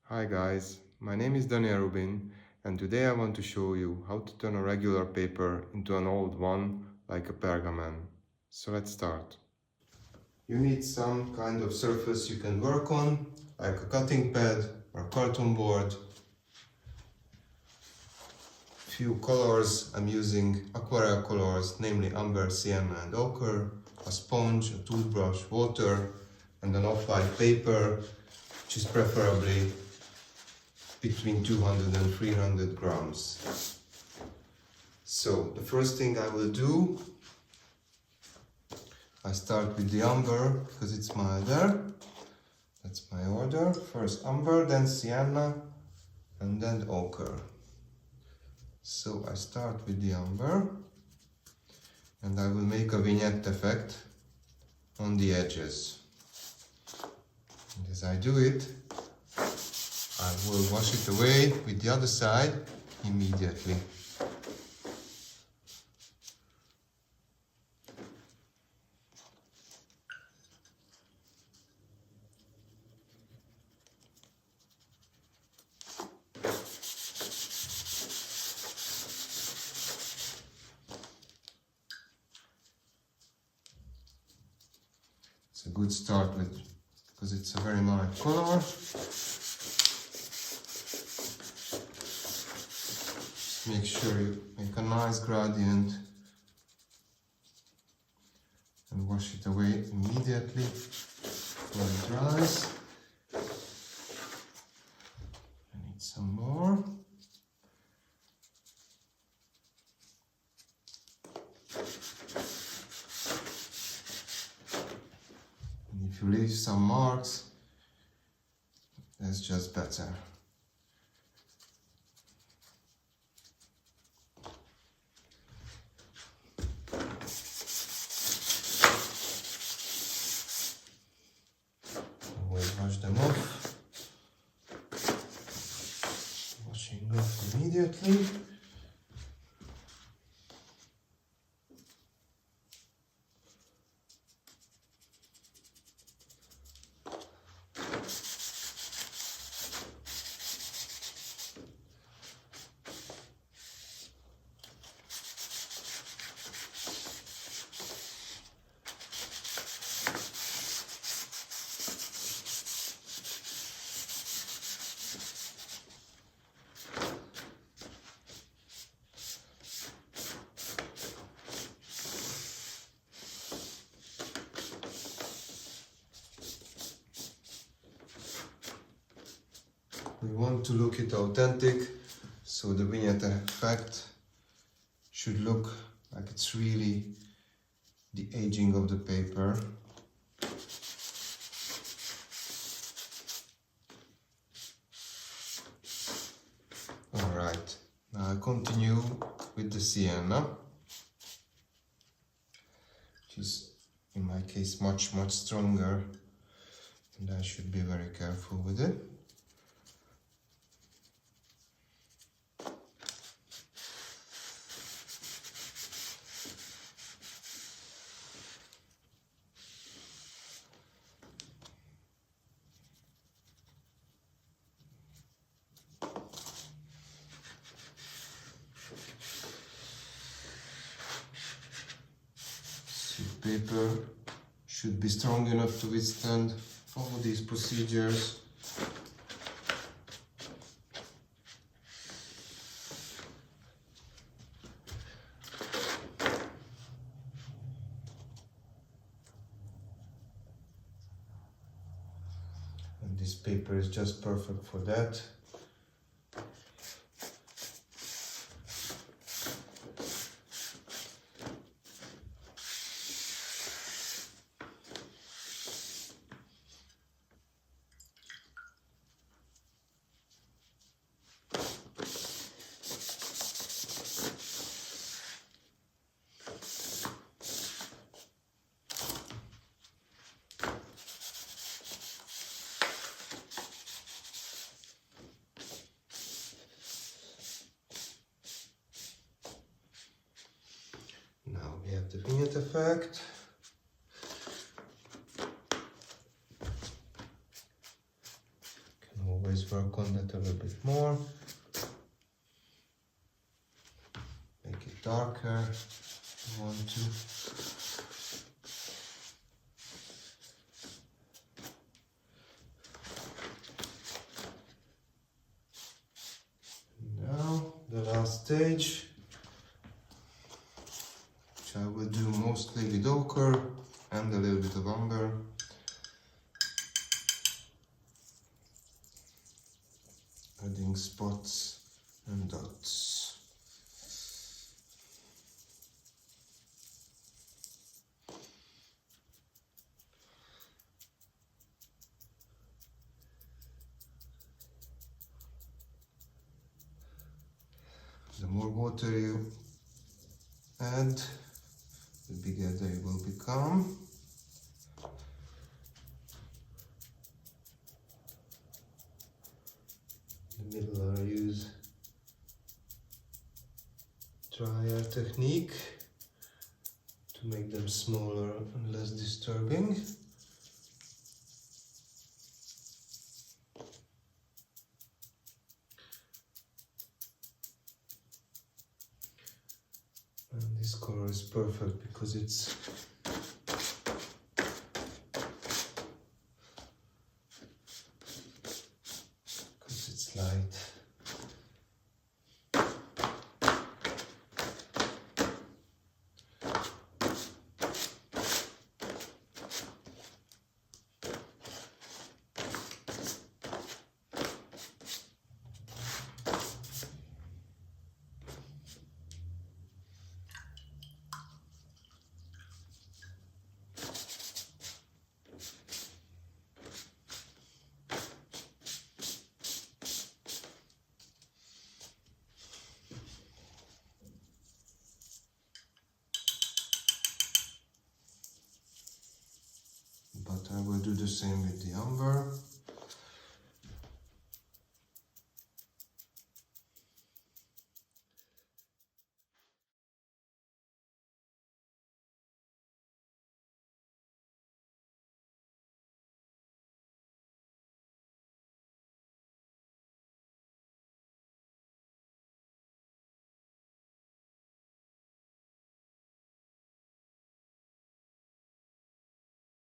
Hi guys, my name is Daniel Rubin and today I want to show you how to turn a regular paper into an old one like a pergamen. So let's start. You need some kind of surface you can work on, like a cutting pad or a carton board. Few colors, I'm using aquarelle colors, namely umber, sienna and ochre, a sponge, a toothbrush, water and an off-white paper, which is preferably between 200 and 300 grams. So the first thing I will do, I start with the umber because it's milder. That's my order. First umber, then sienna, and then ochre. So I start with the umber and I will make a vignette effect on the edges. And as I do it, I will wash it away with the other side immediately. It's a good start with, because it's a very light color. Make sure you make a nice gradient and wash it away immediately when it dries. I need some more. And if you leave some marks, that's just better. Wash them off. Washing off immediately. We want to look it authentic, so the vignette effect should look like it's really the aging of the paper. Alright, now I continue with the sienna, which is in my case much stronger, and I should be very careful with it. Paper should be strong enough to withstand all these procedures. And this paper is just perfect for that. We have the vignette effect. Can always work on that a little bit more. Make it darker if you want to. Now the last stage, which I will do mostly with ochre and a little bit of umber. Adding spots and dots. The more water you add, the bigger they will become. In the middle I use dryer technique to make them smaller and less disturbing. And this color is perfect because it's light. But I will do the same with the umber.